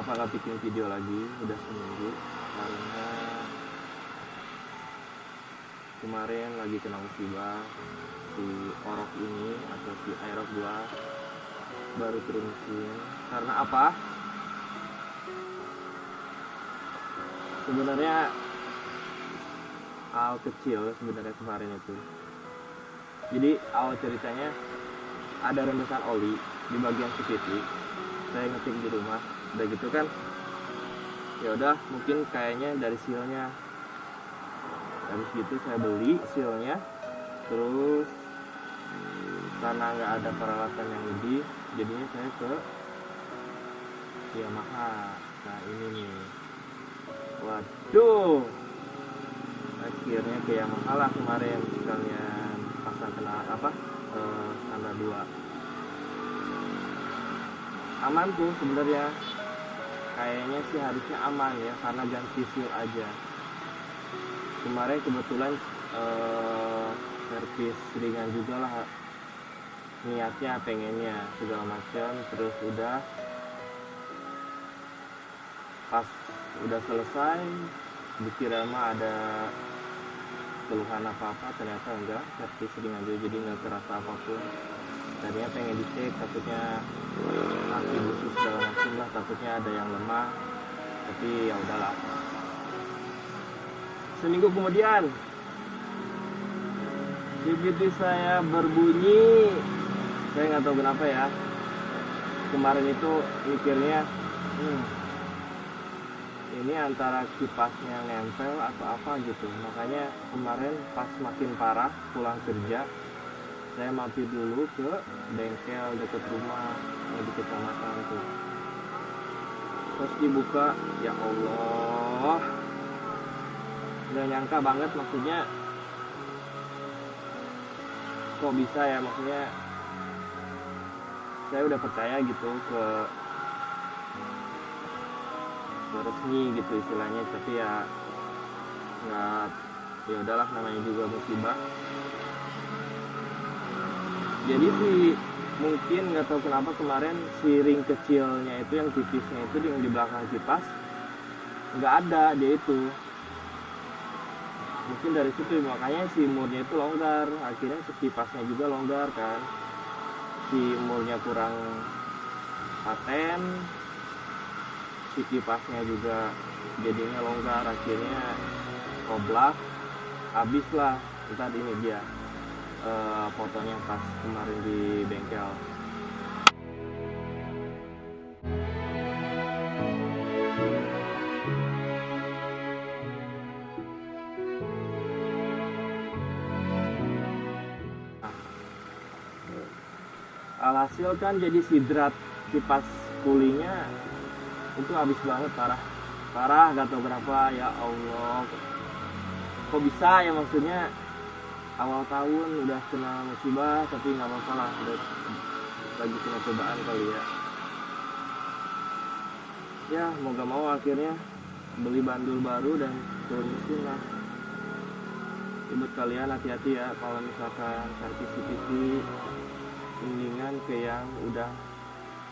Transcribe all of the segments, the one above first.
kenapa nggak bikin video lagi, udah seminggu, karena kemarin lagi kena musibah. Si orok ini atau si aerok gua baru turun mesin. Karena apa? Sebenarnya hal kecil sebenarnya kemarin itu. Jadi awal ceritanya ada rembesan oli di bagian CVT. Saya ngetik di rumah, udah gitu kan, ya udah mungkin kayaknya dari sealnya. Habis gitu saya beli sealnya, terus karena nggak ada peralatan yang lebih, jadinya saya ke Yamaha. Nah ini nih, waduh, akhirnya ke Yamaha lah kemarin sekalian pasang kena standar 2. Aman tuh sebenarnya, kayaknya sih harusnya aman ya, karena ganti seal aja. Kemarin kebetulan servis ringan juga lah, niatnya pengennya segala macam. Terus udah pas udah selesai, dikira mah ada keluhan apa-apa, ternyata enggak, servis ringan aja, jadi nggak kerasa apapun. Tadinya pengen dicek, takutnya aki busuk segala macam lah, takutnya ada yang lemah, tapi ya udahlah. Seminggu kemudian CVT saya berbunyi. Saya nggak tahu kenapa ya, kemarin itu mikirnya ini antara kipasnya nempel atau apa gitu. Makanya kemarin pas makin parah pulang kerja, saya mampir dulu ke bengkel dekat rumah yang di kecamatan tuh. Terus dibuka, ya Allah, nggak nyangka banget, maksudnya kok bisa ya, maksudnya saya udah percaya gitu ke resmi gitu istilahnya, tapi ya nggak, ya udahlah, namanya juga musibah. Jadi sih mungkin nggak tahu kenapa kemarin si ring kecilnya itu, yang tipisnya itu yang di belakang kipas nggak ada dia itu. Mungkin dari situ makanya si murnya itu longgar, akhirnya si kipasnya juga longgar kan. Si murnya kurang paten, si kipasnya juga jadinya longgar, akhirnya koblak, habis lah. Ntar ini dia fotonya pas kemarin di bengkel. Alhasil kan jadi sidrat kipas kulinya itu habis banget, parah, gak tau kenapa, ya Allah, kok bisa ya, maksudnya awal tahun udah kena musibah, tapi nggak apa-apa lah, udah lagi kena cobaan kali ya. Ya mau gak mau akhirnya beli bandul baru dan turun mesin lah. Buat kalian hati-hati ya kalau misalkan servis CVT, mendingan ke yang udah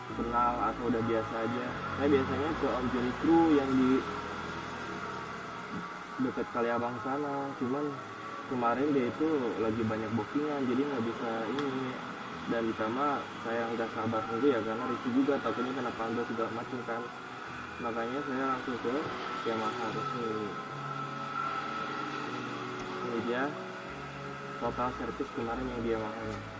kenal atau udah biasa aja. Saya biasanya ke Om Joni Crew yang di dekat Kaliabang sana, cuman kemarin dia itu lagi banyak bookingan, jadi nggak bisa ini. Dan ditambah saya nggak sabar nunggu ya, karena risih juga, takutnya kena panggil segala macam kan. Makanya saya langsung ke Yamaha resmi. Ini dia total servis kemarin yang di Yamaha.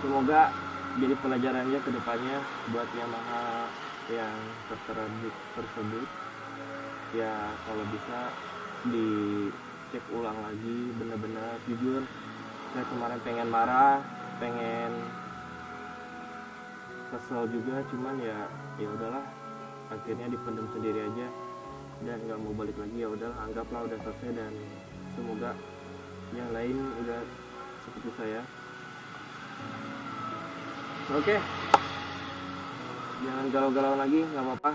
Semoga jadi pelajarannya ke depannya buat Yamaha yang tertera tersebut. Ya kalau bisa dicek ulang lagi, bener-bener jujur. Saya kemarin pengen marah, pengen kesel juga, cuman ya udahlah, akhirnya dipendam sendiri aja dan nggak mau balik lagi. Ya udahlah, anggaplah udah selesai, dan semoga yang lain udah seperti saya. Oke, jangan galau-galau lagi, nggak apa-apa,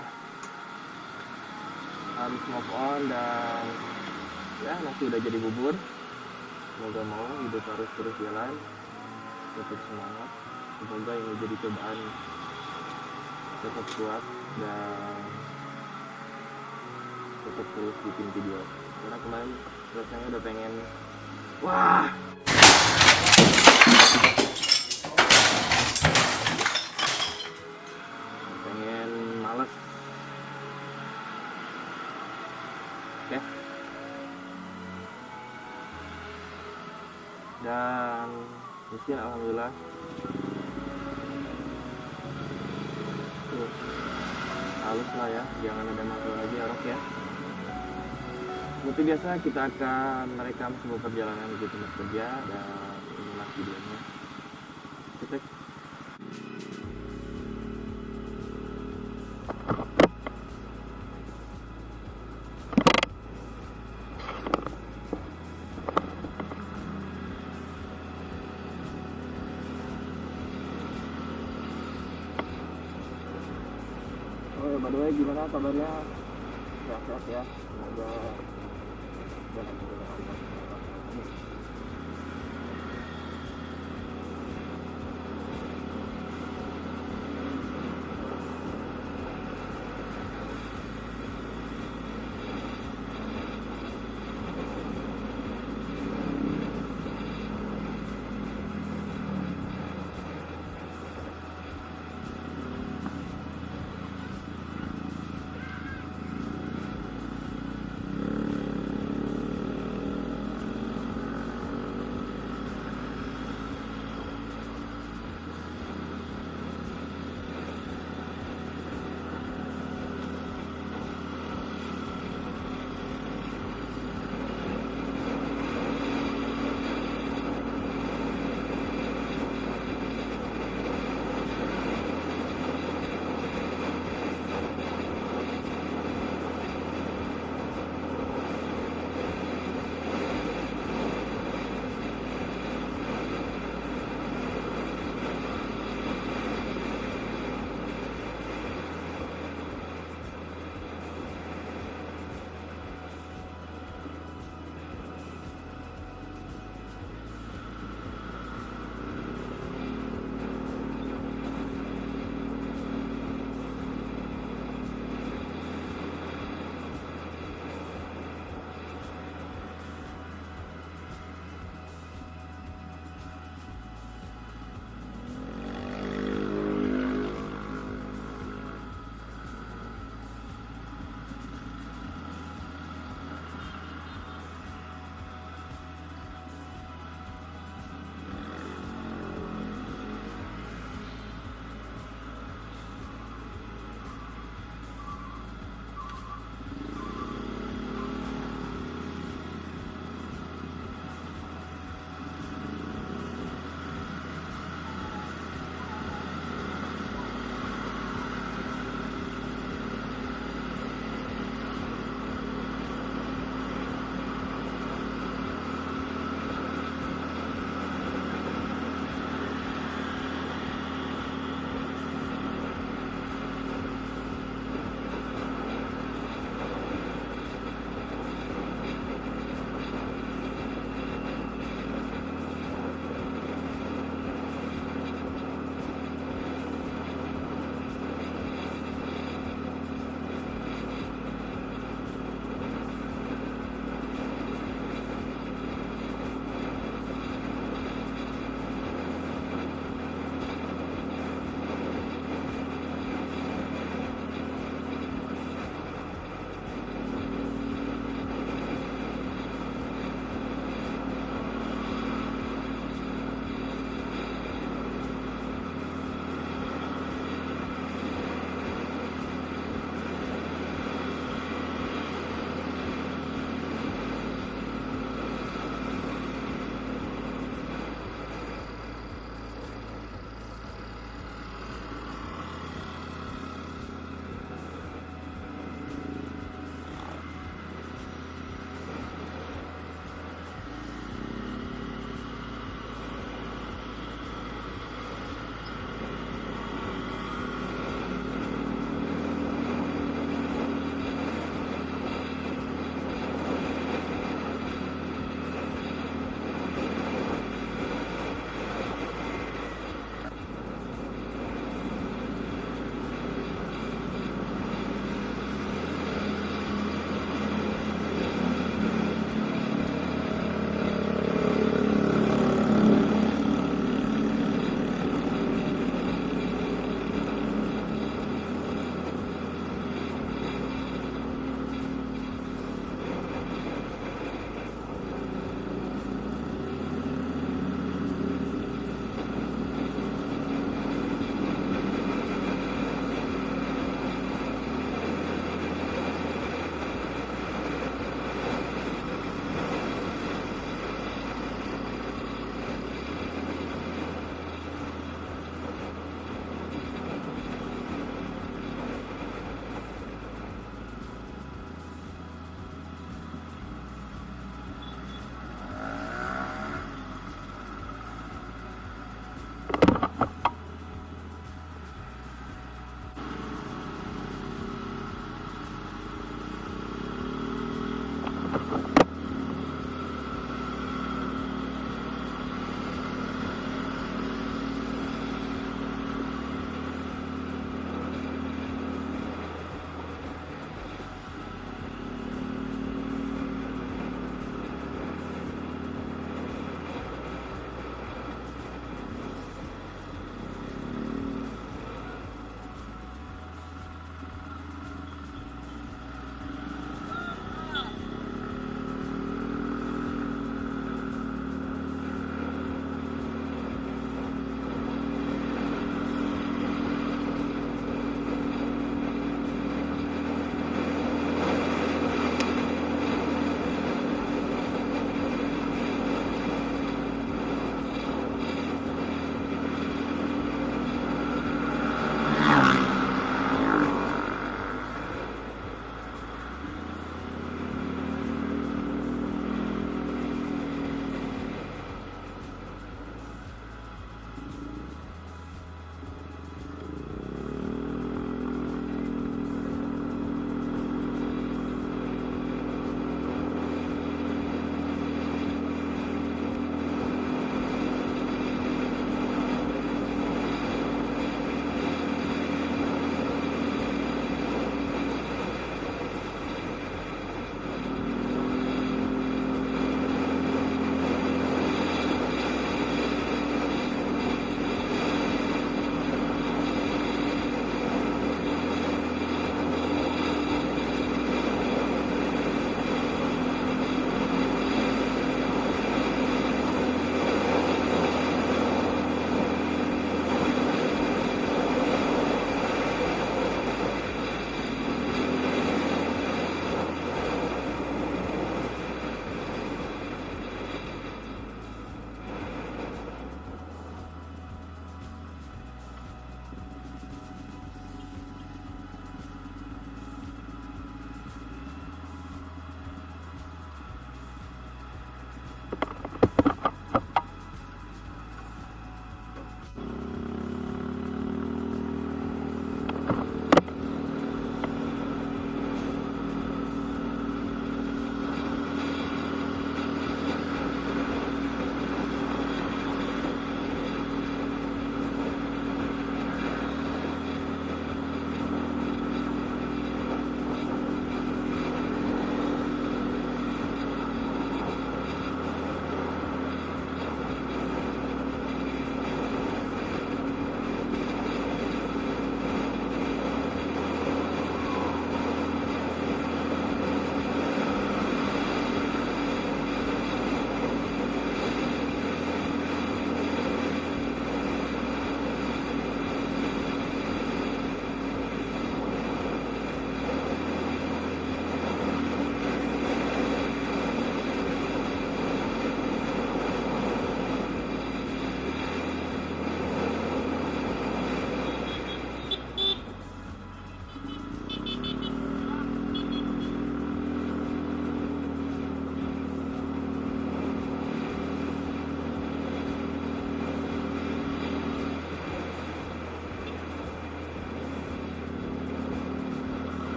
harus move on, dan ya nasi udah jadi bubur, mau gak mau hidup harus terus jalan. tetap semangat, semoga yang menjadi cobaan tetap kuat dan tetap terus bikin video, karena kemarin rasanya udah pengen wah pengen males. Oke. Dan mungkin alhamdulillah tuh halus lah ya, jangan ada masalah lagi ya Rok ya. Seperti biasa kita akan merekam sebuah perjalanan di tempat kerja dan inilah videonya. Kita by the way, gimana kabarnya? Sehat-sehat ya, semoga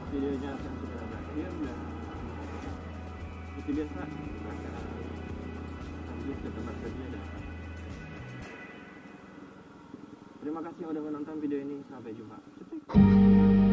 videonya akan segera berakhir dan seperti biasa kita akan lanjut ke tempat kerja dan terima kasih yang udah menonton video ini, sampai jumpa.